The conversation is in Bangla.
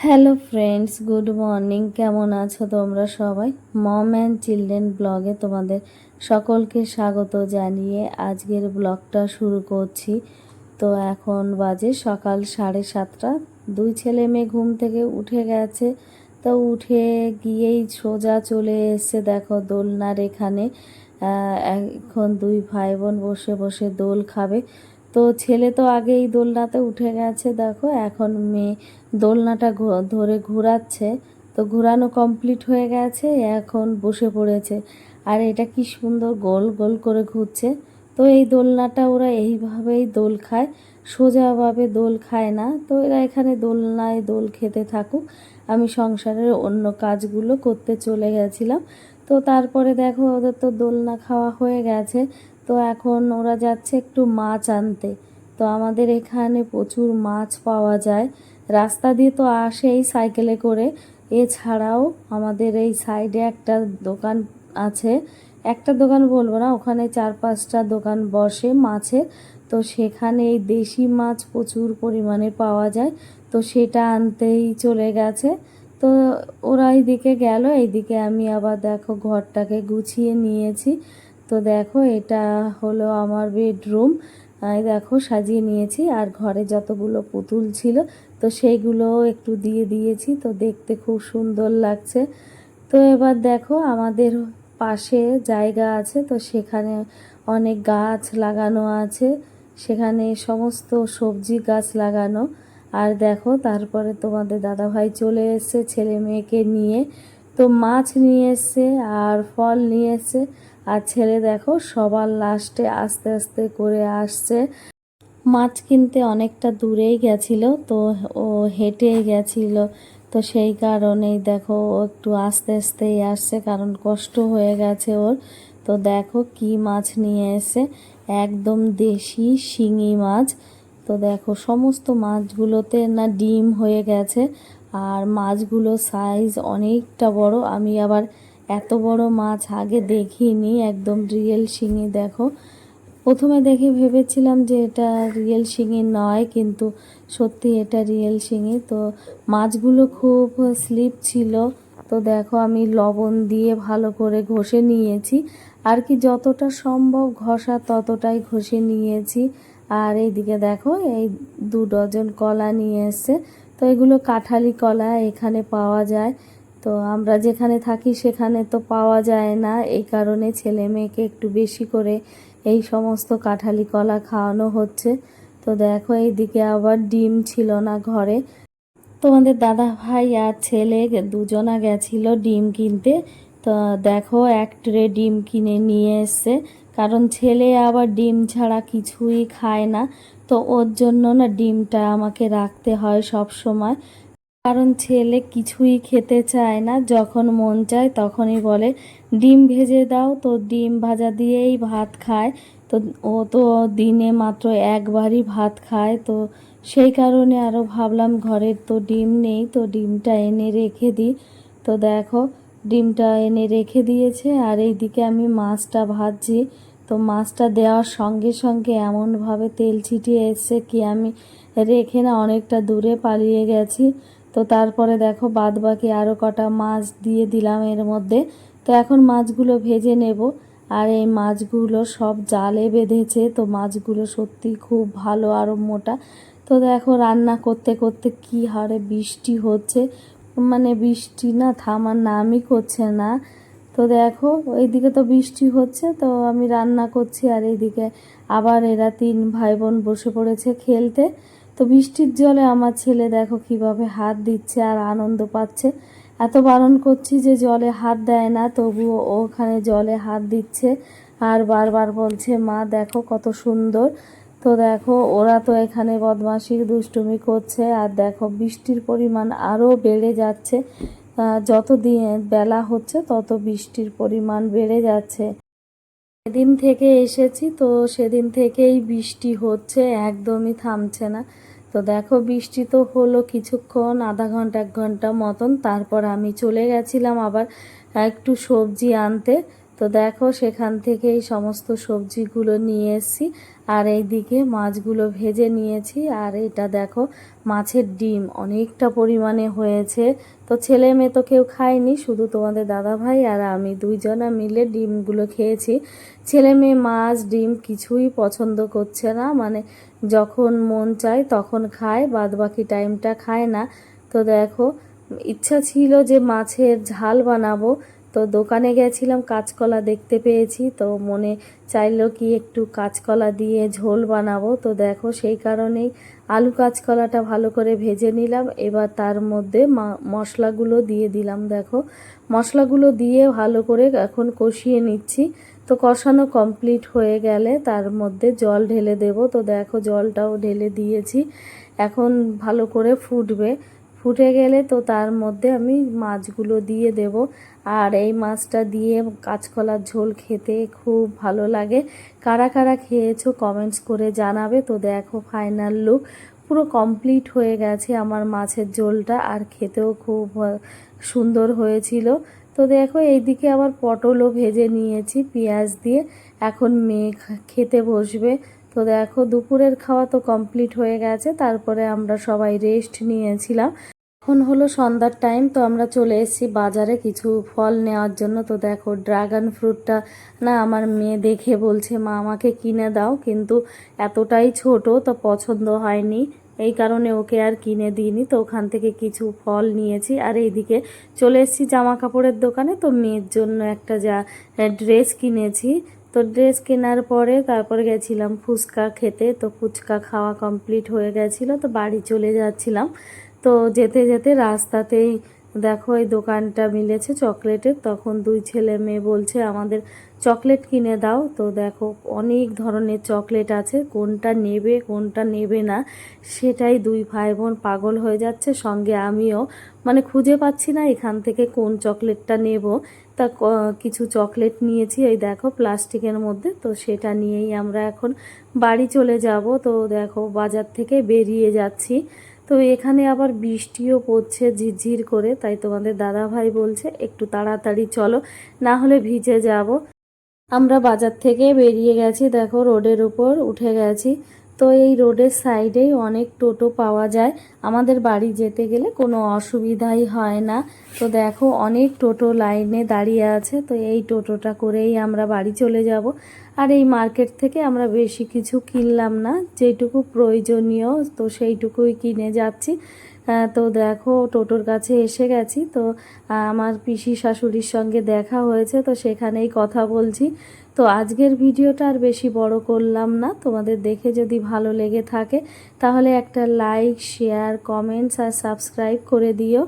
Hello friends, good morning. কেমন আছো তোমরা সবাই? মম অ্যান্ড চিলড্রেন ব্লগে তোমাদের সকলকে স্বাগত জানিয়ে আজকের ব্লগটা শুরু করছি। তো এখন বাজে সকাল 7:30। দুই ছেলে মেয়ে ঘুম থেকে উঠে গেছে। তো উঠে গিয়েই সোজা চলে এসছে দেখো দোলনার এখানে। এখন দুই ভাই বোন বসে বসে দোল খাবে। তো ছেলে তো আগেই দোলনাতে উঠে গেছে, দেখো এখন মেয়ে দোলনাটা ধরে ঘোরাচ্ছে। তো ঘোরানো কমপ্লিট হয়ে গেছে, এখন বসে পড়েছে। আর এটা কি সুন্দর গোল গোল করে ঘুরছে। তো এই দোলনাটা ওরা এইভাবেই দোল খায়, সোজাভাবে দোল খায় না। তো এরা এখানে দোলনায় দোল খেতে থাকুক, আমি সংসারের অন্য কাজগুলো করতে চলে গেছিলাম। তো তারপরে দেখো ওদের তো দোলনা খাওয়া হয়ে গেছে। তো এখন ওরা যাচ্ছে একটু মাছ আনতে। তো আমাদের এখানে প্রচুর মাছ পাওয়া যায়, রাস্তা দিয়ে তো আসেই সাইকেলে করে। এছাড়াও আমাদের এই সাইডে একটা দোকান আছে, একটা দোকান বলবো না, ওখানে 4-5টা দোকান বসে মাছের। তো সেখানে এই দেশি মাছ প্রচুর পরিমাণে পাওয়া যায়। তো সেটা আনতেই চলে গেছে। তো ওরা এইদিকে গেল, এইদিকে আমি আবার দেখো ঘরটাকে গুছিয়ে নিয়েছি। তো দেখো এটা হলো আমার বেডরুম। এই দেখো সাজিয়ে নিয়েছি, আর ঘরে যতগুলো পুতুল ছিল তো সেইগুলো একটু দিয়ে দিয়েছি, তো দেখতে খুব সুন্দর লাগছে। তো এবার দেখো আমাদের পাশে জায়গা আছে, তো সেখানে অনেক গাছ লাগানো আছে, সেখানে সমস্ত সবজি গাছ লাগানো। আর দেখো তারপরে তোমাদের দাদাভাই চলে এসেছে ছেলে মেয়েকে নিয়ে। তো মাছ নিয়ে এসছে আর ফল নিয়ে এসছে। আর ছেলে দেখো সবার লাস্টে আস্তে আস্তে করে আসছে। মাছ কিনতে অনেকটা দূরেই গেছিল, তো ও হেঁটে গেছিল। তো সেই কারণেই দেখো ও একটু আস্তে আস্তেই আসছে, কারণ কষ্ট হয়ে গেছে ওর। তো দেখো কি মাছ নিয়ে এসে, একদম দেশি শিঙি মাছ। তো দেখো সমস্ত মাছগুলোতে না ডিম হয়ে গেছে, আর মাছগুলো সাইজ অনেকটা বড়। আমি আবার এত বড় মাছ আগে দেখিনি, একদম রিয়েল শিঙি। দেখো প্রথমে দেখে ভেবেছিলাম যে এটা রিয়েল শিঙি নয়, কিন্তু সত্যি এটা রিয়েল শিঙি। তো মাছগুলো খুব স্লিপ ছিল। তো দেখো আমি লবণ দিয়ে ভালো করে ঘষে নিয়েছি, আর কি যতটা সম্ভব ঘষা ততটাই ঘষে নিয়েছি। আর এইদিকে দেখো এই 2 ডজন কলা নিয়ে এসছে। তো এগুলো কাঁঠালি কলা এখানে পাওয়া যায়। তো আমরা যেখানে থাকি সেখানে তো পাওয়া যায় না, এই কারণে ছেলে মেয়েকে একটু বেশি করে এই সমস্ত কাঁঠালি কলা খাওয়ানো হচ্ছে। তো দেখো এইদিকে আবার ডিম ছিল না ঘরে। তোমাদের দাদা ভাই আর ছেলে দুজনা গেছিল ডিম কিনতে। তো দেখো এক ট্রে ডিম কিনে নিয়ে এসছে, কারণ ছেলে আবার ডিম ছাড়া কিছুই খায় না। তো ওর জন্য না ডিমটা আমাকে রাখতে হয় সব সময়, কারণ ছেলে কিছুই খেতে চায় না, যখন মন চায় তখনই বলে ডিম ভেজে দাও। তো ডিম ভাজা দিয়েই ভাত খায়। তো ও তো দিনে মাত্র একবারই ভাত খায়। তো সেই কারণে আরও ভাবলাম ঘরের তো ডিম নেই, তো ডিমটা এনে রেখে দিই। তো দেখো ডিমটা এনে রেখে দিয়েছে, আর এইদিকে আমি মাছটা ভাজছি। তো মাছটা দেওয়ার সঙ্গে সঙ্গে এমনভাবে তেল ছিটিয়ে এসছে কি আমি রেখে না অনেকটা দূরে পালিয়ে গেছি। তো তারপরে দেখো বাদ বাকি আরও কটা মাছ দিয়ে দিলাম এর মধ্যে। তো এখন মাছগুলো ভেজে নেব। আর এই মাছগুলো সব জালে বেঁধেছে, তো মাছগুলো সত্যি খুব ভালো, আরও মোটা। তো দেখো রান্না করতে করতে কি হারে বৃষ্টি হচ্ছে, মানে বৃষ্টি না থামার নামই করছে না। তো দেখো এইদিকে তো বৃষ্টি হচ্ছে, তো আমি রান্না করছি, আর এইদিকে আবার এরা 3 ভাই বোন বসে পড়েছে খেলতে। তো বৃষ্টির জলে আমার ছেলে দেখো কিভাবে হাত দিচ্ছে আর আনন্দ পাচ্ছে। এত বারণ করছি যে জলে হাত দেয় না, তবুও ও ওখানে জলে হাত দিচ্ছে আর বারবার বলছে মা দেখো কত সুন্দর। তো দেখো ওরা তো এখানে বদমাশি দুষ্টুমি করছে, আর দেখো বৃষ্টির পরিমাণ আরও বেড়ে যাচ্ছে। যত দিন বেলা হচ্ছে তত বৃষ্টির পরিমাণ বেড়ে যাচ্ছে। সেদিন থেকে এসেছি, তো সেদিন থেকেই বৃষ্টি হচ্ছে, একদমই থামছে না। তো দেখো বৃষ্টি তো হলো কিছুক্ষণ, আধা ঘন্টা 1 ঘন্টা মতন, তারপর আমি চলে গেছিলাম আবার একটু সবজি আনতে। তো দেখো সেখান থেকে এই সমস্ত সবজিগুলো নিয়ে এসেছি, আর এইদিকে মাছগুলো ভেজে নিয়েছি। আর এটা দেখো মাছের ডিম অনেকটা পরিমাণে হয়েছে। তো ছেলে মেয়ে তো কেউ খায়নি, শুধু তোমাদের দাদাভাই আর আমি দুইজনা মিলে ডিমগুলো খেয়েছি। ছেলে মেয়ে মাছ ডিম কিছুই পছন্দ করছে না, মানে যখন মন চায় তখন খায়, বাদ বাকি টাইমটা খায় না। তো দেখো ইচ্ছা ছিল যে মাছের ঝাল বানাবো, তো দোকানে গেছিলাম, কাঁচকলা দেখতে পেয়েছি, তো মনে চাইলো কি একটু কাঁচকলা দিয়ে ঝোল বানাবো। তো দেখো সেই কারণেই আলু কাঁচকলাটা ভালো করে ভেজে নিলাম। এবার তার মধ্যে মশলাগুলো দিয়ে দিলাম। দেখো মশলাগুলো দিয়ে ভালো করে এখন কষিয়ে নিচ্ছি। তো কষানো কমপ্লিট হয়ে গেলে তার মধ্যে জল ঢেলে দেব। তো দেখো জলটাও ঢেলে দিয়েছি, এখন ভালো করে ফুটবে। ফুটে গেলে তো তার মধ্যে আমি মাছগুলো দিয়ে দেব। আর এই মাছটা দিয়ে কাঁচকলার ঝোল খেতে খুব ভালো লাগে। কারা কারা খেয়েছো কমেন্টস করে জানাবে। তো দেখো ফাইনাল লুক পুরো কমপ্লিট হয়ে গেছে আমার মাছের ঝোলটা, আর খেতেও খুব সুন্দর হয়েছিল। তো দেখো এইদিকে আবার পটলও ভেজে নিয়েছি পেঁয়াজ দিয়ে, এখন মেয়ে খেতে বসবে। তো দেখো দুপুরের খাওয়া তো কমপ্লিট হয়ে গেছে, তারপরে আমরা সবাই রেস্ট নিয়েছিলাম। এখন হলো সন্ধ্যার টাইম, তো আমরা চলে এসেছি বাজারে কিছু ফল নেওয়ার জন্য। তো দেখো ড্রাগন ফ্রুটটা না আমার মেয়ে দেখে বলছে মা আমাকে কিনে দাও, কিন্তু এতটাই ছোট তো পছন্দ হয়নি, এই কারণে ওকে আর কিনে দিইনি। তো ওখান থেকে কিছু ফল নিয়েছি। আর এইদিকে চলে এসেছি জামা কাপড়ের দোকানে, তো মেয়ের জন্য একটা ড্রেস কিনেছি। তো ড্রেস কেনার পরে তারপরে গেছিলাম ফুচকা খেতে। তো ফুচকা খাওয়া কমপ্লিট হয়ে গেছিলো, তো বাড়ি চলে যাচ্ছিলাম। তো যেতে যেতে রাস্তাতেই দেখো এই দোকানটা মিলেছে চকলেটের, তখন দুই ছেলে মেয়ে বলছে আমাদের চকলেট কিনে দাও। তো দেখো অনেক ধরনের চকলেট আছে, কোনটা নেবে কোনটা নেবে না সেটাই দুই ভাই বোন পাগল হয়ে যাচ্ছে, সঙ্গে আমিও, মানে খুঁজে পাচ্ছি না এখান থেকে কোন চকলেটটা নেব। তা কিছু চকলেট নিয়েছি এই দেখো প্লাস্টিকের মধ্যে, তো সেটা নিয়েই আমরা এখন বাড়ি চলে যাব। তো দেখো বাজার থেকে বেরিয়ে যাচ্ছি, তো এখানে আবার বৃষ্টিও পড়ছে ঝিরঝির করে, তাই তোমাদের দাদা ভাই বলছে একটু তাড়াতাড়ি চলো, না হলে ভিজে যাব। আমরা বাজার থেকে বেরিয়ে গেছি, দেখো রোডের উপর উঠে গেছি। তো এই রোডের সাইডেই অনেক টোটো পাওয়া যায়, আমাদের বাড়ি যেতে গেলে কোনো অসুবিধাই হয় না। তো দেখো অনেক টোটো লাইনে দাঁড়িয়ে আছে, তো এই টোটোটা করেই আমরা বাড়ি চলে যাব। আর এই মার্কেট থেকে আমরা বেশি কিছু কিনলাম না, যেটুকু প্রয়োজনীয় তো সেইটুকুই কিনে যাচ্ছি। তো দেখো টোটোর কাছে এসে গেছি, তো আমার পিসি শাশুড়ির সঙ্গে দেখা হয়েছে, তো সেখানেই কথা বলছি। তো আজকের ভিডিওটা আর বেশি বড় করলাম না, তোমাদের দেখে যদি ভালো লেগে থাকে তাহলে একটা লাইক শেয়ার কমেন্টস আর সাবস্ক্রাইব করে দিও।